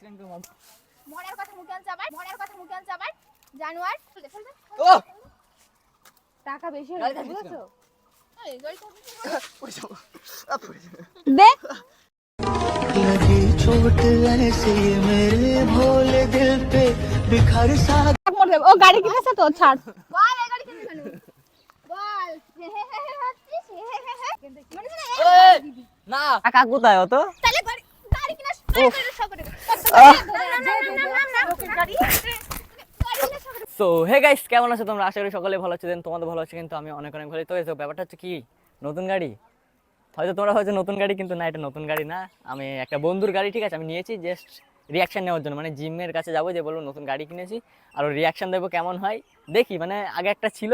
Accident করে মরার কথা মুখে আনছে আবার জানোয়ার ও টাকা বেশি হয়ে গাড়ি গেছে থামিস বুঝছো এই গাড়িটা পড়ে যাবো পড়ে যাবো দে लगी चोट ऐसी मेरे भोले दिल पे बिखर सा ও গাড়ি কিনেছে তো ছাড় বল এই গাড়ি কিনবি কেন বল হচ্ছিস মানে না টাকা কোথায় অত তাহলে গাড়ি কিনা সব করে গাড়ি সো হে গাইস কেমন আছো তোমরা? আশা করি সকলে ভালো আছো। দেন তোমাদের ভালো আছে, কিন্তু আমি অনেক অনেক ভালো। তো এই ব্যাপারটা হচ্ছে কি, নতুন গাড়ি হয়তো তোমরা হয়তো নতুন গাড়ি, কিন্তু না, এটা নতুন গাড়ি না, আমি একটা বন্ধুর গাড়ি। ঠিক আছে, আমি নিয়েছি জাস্ট রিয়াকশন নেওয়ার জন্য, মানে জিমের কাছে যাবো, যে বলবো নতুন গাড়ি কিনেছি আর রিয়াকশন দেবো কেমন হয় দেখি। মানে আগে একটা ছিল,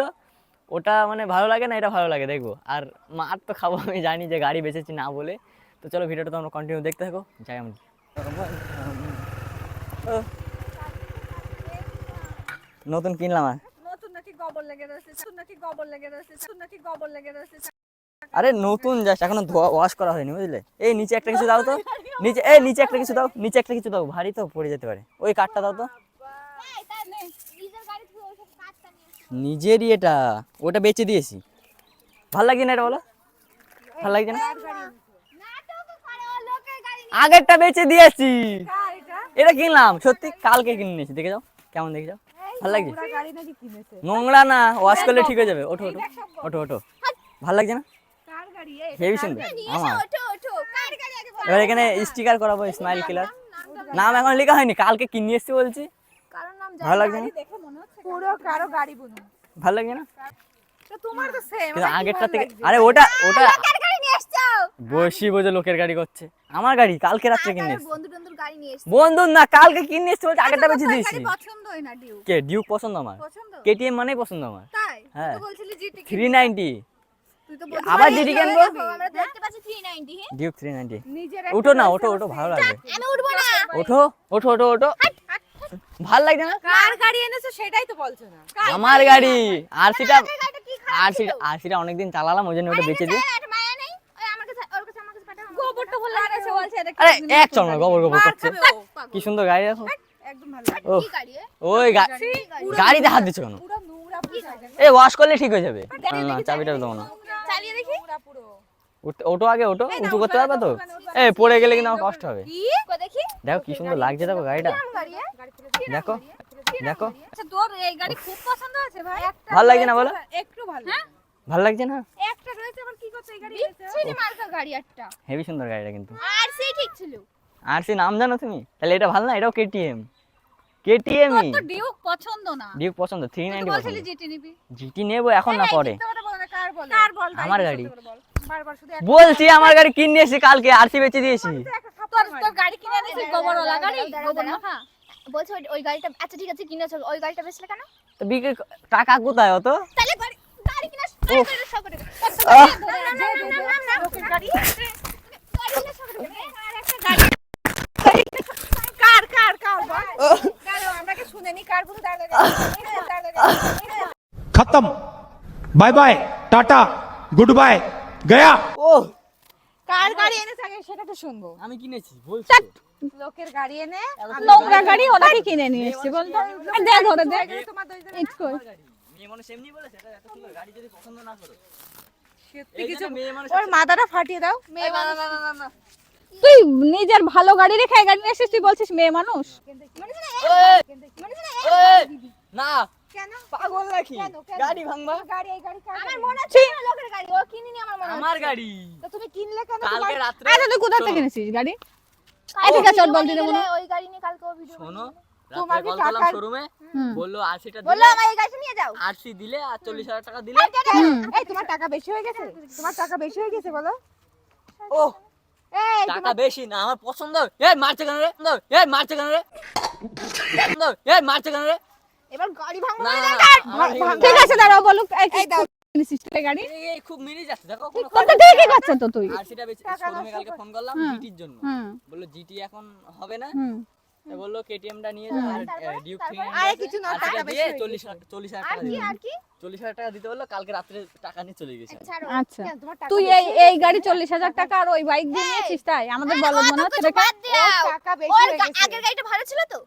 ওটা মানে ভালো লাগে না, এটা ভালো লাগে দেখবো। আর মার তো খাবো, আমি জানি যে গাড়ি বেচেছি না বলে। তো চলো ভিডিওটা তো আমরা কন্টিনিউ দেখতে থাকো, যাই আমি। নতুন কিনলাম আর নতুন নাকি গোবর লেগে রয়েছে আরে নতুন জাস্ট এখনো ওয়াশ করা হয়নি, বুঝলে? এই নিচে একটা কিছু দাও তো, নিচে একটা কিছু দাও, ভারী তো পড়ে যেতে পারে। ওই কাঠটা দাও তো, নিজেরই এটা, ওটা বেচে দিয়েছি। ভাল লাগছে না এটা, বলো ভাল লাগছে না? আগেরটা বেচে দিয়েছি, এটা কিনলাম সত্যি, কালকে কিনে নিয়েছি। দেখে যাও কেমন, দেখে যাও, ভাল লাগছে? নোংরা না, ওয়াশ করলে ঠিক হয়ে যাবে। ওঠো ওঠো ওঠো ওঠো, ভাল লাগছে না? হেভি সুন্দর আমার। এবার এখানে স্টিকার করাবো, স্মাইল কিলার। নাম এখন লেখা হয়নি, কালকে কিনে এসছি বলছি। ভালো লাগছে না? পুরো কারো গাড়ি বুঝুন ভালো লাগছে না? তো তোমার তো সেম কিন্তু আগেরটা থেকে, আরে ওটা কার গাড়ি নিয়ে এসছো বসি বোঝে লোকের গাড়ি করছে। আমার গাড়ি কালকে রাত্রে কিনে এসছি। বন্ধুর গাড়ি নিয়ে এসছো বন্ধু না, কালকে কিনে এসছি বলছে, আগেরটা বেঁচে দিয়েছি। পছন্দ হয় না ডিউ কে ডিউক পছন্দ আমার, পছন্দ কেটিএম মানেই পছন্দ আমার। তাই হ্যাঁ, তুই তো বলছিলি জিটি 390 তুই তো আবার জিটি কিনবো। আমরা দেখতে পাচ্ছি 390 হ্যাঁ ডিউক 390। নিজের উঠো না, ওঠো ওঠো, ভালো লাগবে। আমি উঠবো না ওঠো ওঠো ওঠো ওঠো, ভাল লাগছে না? কার গাড়ি এনেছো সেটাই তো বলছো না আমার গাড়ি, আরসিটা অনেকদিন চালালাম, ওই জন্য ওটা বেচে দিই। মায়া নেই ওই আমার কাছে ওর কাছে আমার কাছে পাঠাও গোবরটা বলে আছে বলছে এটা আরে এক চল না, গোবর করছে। কি সুন্দর গাড়ি দেখো, একদম ভালো ও কি গাড়ি ওই গাড়িতে হাত দিচ্ছ কেন? পুরো নোংরা পুরো এই ওয়াশ করলে ঠিক হয়ে যাবে। না চাবিটা দাও না, চালিয়ে দেখি পুরো ওটো আগে, ওটো উঁচু করতে পারবে তো? এই পড়ে গেলে কিন্তু আমার কষ্ট হবে। কি কো দেখি দেখো কি সুন্দর লাগছে, দেখো গাড়িটা, গাড়ি দেখো দেখো, আচ্ছা তোর এই গাড়ি খুব পছন্দ আছে ভাই ভাল লাগছে না বলো? একটু ভালো হ্যাঁ ভাল লাগছে না? একটা রয়েছে আবার কি করতে এই গাড়ি বিচ্ছিরি মার্কা গাড়ি একটা হেভি সুন্দর গাড়িটা কিন্তু। আর সেই ঠিক ছিল আরসি নাম জানো তুমি? তাহলে এটা ভালো না? এটাও কেটিএমই। তো ডিউক পছন্দ না ডিউক পছন্দ, 390 পছন্দ। জিটি নিবি জিটি নেবো এখন না পরে? কার বল আমার গাড়ি বারবার শুধু বলছি, আমার গাড়ি কিনে এসেছি কালকে, আরসি বেচে দিয়েছি। তোর গাড়ি কিনে এনেছিস গোবরওয়ালা গাড়ি গোবর মাখা বলছো ওই গাড়িটা আচ্ছা ঠিক আছে কিনেছো ওই গাড়িটা বেচলে কেন তো টাকা কোথায় অত? তাহলে গাড়ি কিনা সব করে গাড়ি खत्म bye bye tata goodbye गया। ও কার গাড়ি এনে থাকে সেটা তো শুনবো আমি কিনেছি বলছি। লোকের গাড়ি এনে নোংরা গাড়ি ওনাকে কিনে নিয়ে এসেছি বলতো দে ধরে দে ইটস কই মেয়ে মানুষ এমনি বলেছে, এটা এত সুন্দর গাড়ি যদি পছন্দ না করো, সত্যি কিছু মেয়ে মানুষ ওর মাথাটা ফাটিয়ে দাও মেয়ে মানুষ তুই নিজের ভালো গাড়ি রেখে গাড়ি নিয়ে এসেছিস তুই বলছিস মেয়ে মানুষ না কেন পাগল নাকি? গাড়ি ভাঙবা? গাড়ি এই গাড়ি আমার মনে আছে লোকের গাড়ি ও কিনিনি আমার মনে আমার গাড়ি তো তুমি কিনলে কেন কালকে রাত্রে। আচ্ছা তুই কোথা থেকে কিনেছিস গাড়ি আচ্ছা ঠিক আছে চল বল দিতে বলো ওই গাড়ি নিয়ে কালকে ও ভিডিও শোনো, তোমার রাতে কি কল করলাম টাকা- শোরুমে, বললো আরসিটা বললো দিলে, আমার এই গাড়িটা নিয়ে যাও আরসি দিলে আর 40,000 টাকা দিলে। এই তোমার টাকা বেশি হয়ে গেছে তোমার টাকা বেশি হয়ে গেছে বলো ও এই টাকা বেশি না, আমার পছন্দ। এই মারছে কেন রে? এই মারছে কেন রে? এই মারছে কেন রে? এবার গাড়ি ভাঙবো না, না আমার এই ঠিক আছে দাঁড়াও বলো এই দাও কিনেছিস তুই গাড়ি এই খুব মিনি যাচ্ছে, দেখো কত ঠিকই করছ তো তুই আরসিটা বেশি। শোরুমে কালকে ফোন করলাম জিটির জন্য, বললো জিটি এখন হবে না, তা বললো কেটিএমটা নিয়ে যা আর ডিউক কিনে আরে কিছু না, টাকা বেশি হয়ে 40,000 আর টাকা কি দিতে আর কি 40,000 টাকা দিতে বললো, কালকে রাত্রে টাকা নিয়ে চলে গেছে। ছাড়ো আচ্ছা কেন, তোমার টাকা তুই এই বেশি এই গাড়ি 40,000 টাকা আর ওই বাইক দিয়ে নিয়েছিস তাই আমাদের বলদ মনে হচ্ছে দেখে বাদ দাও। টাকা বেশি ওর হয়ে গেছে আগের গাড়িটা ভালো ছিল তো?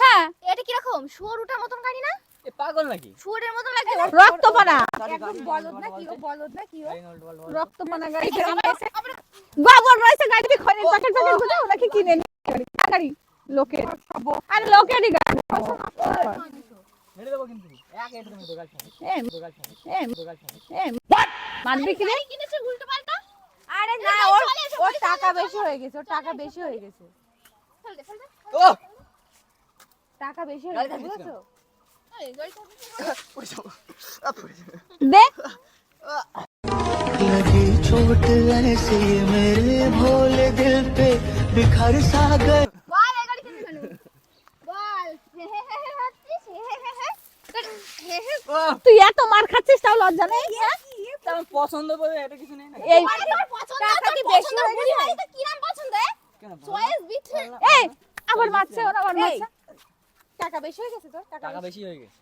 হ্যাঁ এটা কি রকম শুয়োরটার মতন গাড়ি না? এ পাগল নাকি? শুয়োরের মতন লাগে। রক্তপানা একদম বলদ না কি ও বলদ না কি ও? রক্তপানা গাড়ি গোবর রয়েছে গাড়ি খনি প্যাকেট প্যাকেট গুলো নাকি কিনে নিয়ে গাড়ি গাড়ি লোকের আরে লোকেরই গাড়ি মেরে দেবো কিন্তু এক এটা তুমি দোকান ছাড়ো এম দোকান ছাড়ো এম দোকান ছাড়ো। এম মারবি কি রে গাড়ি কিনেছে উল্টো পাল্টা। আরে না ওর ওর টাকা বেশি হয়ে গেছে ওর টাকা বেশি হয়ে গেছে ফেল দে, ফেল দে। ও টাকা বেশি হয়ে গাড়ি গেছে থামিস বুঝছো এই গাড়ি থামিস। পড়ে যাবো পড়ে যাবো। দে लगी चोट ऐसे मेरे भोले दिल पे बिखर सा गए বল এই গাড়ি কিনবি কেন? বল হে হে হে হে হচ্ছিস, হে হে হে হে। হে হে। তুই এত মার খাচ্ছিস তাও লজ্জা নেই হ্যাঁ? আমার পছন্দ বলে এটা কিছু নেই না এই আরে তোর পছন্দ, টাকা তোর কি বেশি পছন্দ হয়ে বুড়ি গেছে? গাড়িতে কি নাম পছন্দ এ? কেন চয়েস বিটুইন এই আবার মারছে ওরা আবার মারছে টাকা বেশি হয়ে গেছে তোর টাকা বেশি হয়ে গেছে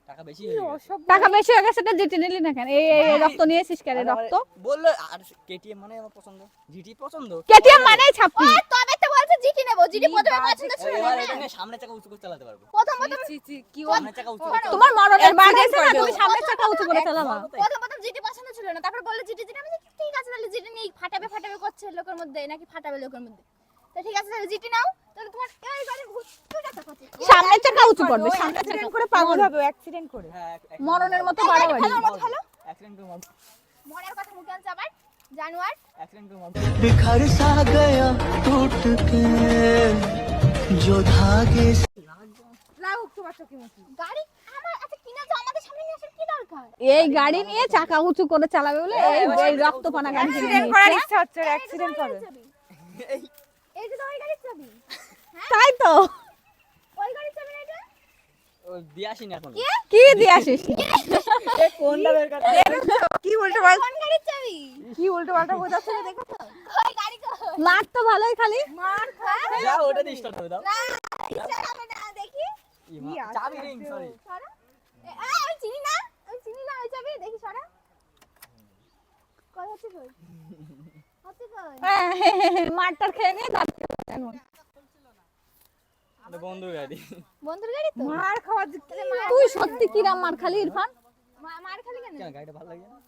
টাকা বেশি হয়ে গেছে টাকা বেশি হয়ে গেছে এটা জিতে নিলি না কেন এই এই রক্ত নিয়েছিস কেন রক্ত বললো আর কেটিএম মানে আমার পছন্দ জিটি পছন্দ কেটিএম মানে ছাপি ওই তবে তো বলছে জিটি নেব, জিটি প্রথমে পছন্দ ছিল এবার না। এটা নিয়ে সামনে চাকা উঁচু করে চালাতে পারবো প্রথম সামনে চাকা উঁচু করে তোমার মরণের বার আছে না তুমি সামনের চাকা উঁচু করে চালাবা প্রথম জিটি পছন্দ ছিল না, তারপর বললে জিটি জিটি, আমি বলছি, ঠিক আছে তাহলে জিটি নিয়ে ফাটাবে ফাটাবে করছে লোকের মধ্যে নাকি ফাটাবে লোকের মধ্যে, তো ঠিক আছে তাহলে জিটি নাও, তাহলে তোমার এই গাড়ি তুই টাকা কত সামনের চাকা উঁচু করবে সামনের চাকা করে পাগল হবে অ্যাক্সিডেন্ট করে হ্যাঁ মরণের মতো বাড়াবাড়ি অ্যাক্সিডেন্ট করে মারবো মনের কথা মুখে আনছে আবার জানুয়ার। অ্যাক্সিডেন্ট করে মারবো बिखर सा गया टूट के जो धागे से লাগুক তোমার চোখে মুখে গাড়ি আমার আচ্ছা কিনা তো আমাদের সামনে নিয়ে আসার কি দরকার? এই গাড়ি নিয়ে চাকা উঁচু করে চালাবে বলে এই এই রক্তপানা গাড়ি কিনে নিয়েছে। ইচ্ছা হচ্ছে অ্যাক্সিডেন্ট হবে। এই যে তো ওই গাড়ির চাবি, তাই তো ওই গাড়ির চাবি না এটা? ও দিয়ে আসিনি এখন কি দিয়ে আসিস কোনটা বের করতে কি উল্টো পাল্টা কোন গাড়ির চাবি? কি উল্টো পাল্টা বোঝাচ্ছে দেখো তো ওই গাড়ি কই? মার তো ভালোই খালি মার খা। যা ওটা দিয়ে স্টার্ট করে দাও না, ইচ্ছা হবে না দেখি। চাবি রিং সরি সরা। আমি চিনি না, আমি চিনি না ওই চাবি, দেখি সরা। কই হচ্ছে কই? হচ্ছে কই? মারটার খেয়ে নিয়ে যাচ্ছে এখন এটা বন্ধু গাড়ি বন্ধুর গাড়ি তো? মার খাওয়া তুই সত্যি কিরাম মার খালি ইরফান মার খালি কেন? কেন গাড়িটা ভালো লাগে না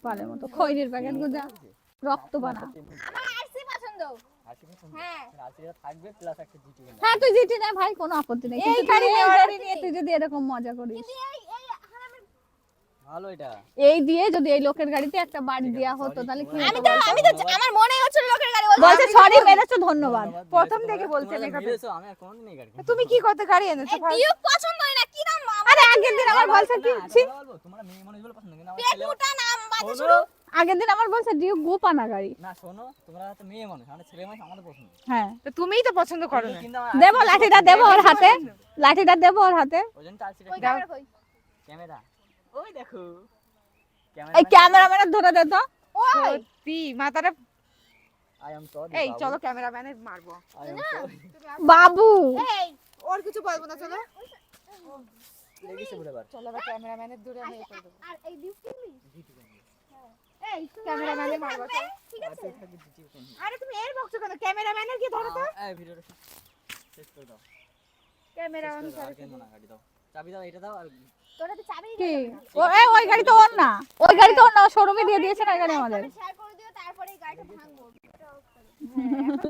পালের মতো খৈরির প্যাকেট গুজা রক্ত বানা আমার আরসি পছন্দ। আশি পছন্দ হ্যাঁ। আশিটা থাকবে প্লাস একটা জিটি কিনে হ্যাঁ তুই জিটি না ভাই কোনো আপত্তি নেই কিন্তু তুই এই গাড়ি নিয়ে তুই যদি এরকম মজা করিস কিন্তু এই হারামের ভালো এটা এই দিয়ে যদি এই লোকের গাড়িতে একটা বাড়ি দেয়া হতো তাহলে কি আমি হতো তো বলতো? আমি তো আমার মনে হচ্ছে লোকের গাড়ি বলছে সরি মেরেছো ধন্যবাদ প্রথম থেকে বলছে আমি আর কোনদিন এই গাড়ি তুমি কি করতে গাড়ি এনেছো ডিউক পছন্দ হয় না কি নাম? আরে আগের দিন আমার বলছে কি ছি, বলবো তোমরা মেয়ে মানুষ বলে পছন্দ কিন্তু আমার ছেলে পেটুটা নাম বাজে শোনো আগের দিন আমার বলছে ডিউ গোপানা গাড়ি না শোনো তোমরা তো মেয়ে মানুষ আমাদের ছেলে মানুষ আমাদের পছন্দ হ্যাঁ তুমিই তো পছন্দ করো না কিন্তু আমার দেবো লাঠিটা দেবো ওর হাতে লাঠিটা দেবো ওর হাতে ওজন তো আশিটা কই ক্যামেরা কই? ক্যামেরা ওই দেখো এই ক্যামেরাম্যানের ধরে দে তো ওই সত্যি মাথাটা আই এম সরি এই চলো ক্যামেরাম্যানের মারবো আই এম সরি বাবু এই ওর কিছু বলবো না চলো লেগেছে বুড়ে বার চলো এবার ক্যামেরাম্যানের দূরে আমি এ করে দেবো আর এই ডিউক কিনবি? এই ক্যামেরাম্যানে মারবো তো। ঠিক আছে। আরে তুমি এর বকছো কেন ক্যামেরাম্যানের কি ধরো তো এই ভিডিওটা শেষ করে দাও ক্যামেরাম্যান আর কেন না গাড়ি দাও চাবি দাও এটা দাও আর তোরা তো চাবি কি ও এই ওই গাড়ি তো ওর না ওই গাড়ি তো ওর না শোরুমে দিয়ে দিয়েছে না গাড়ি আমাদের শেয়ার করে দিও, তারপরে এই গাড়িটা ভাঙবো।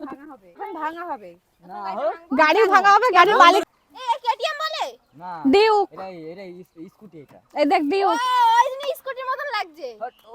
ভাঙা হবে এখন ভাঙা হবে না হোক গাড়ি ভাঙা হবে গাড়ির মালিক এই কেটিএম বলে? না ডিউ এটা এটা স্কুটি এটা এই দেখ ডিউ ওই জন্য স্কুটির মতন লাগছে। বাট ও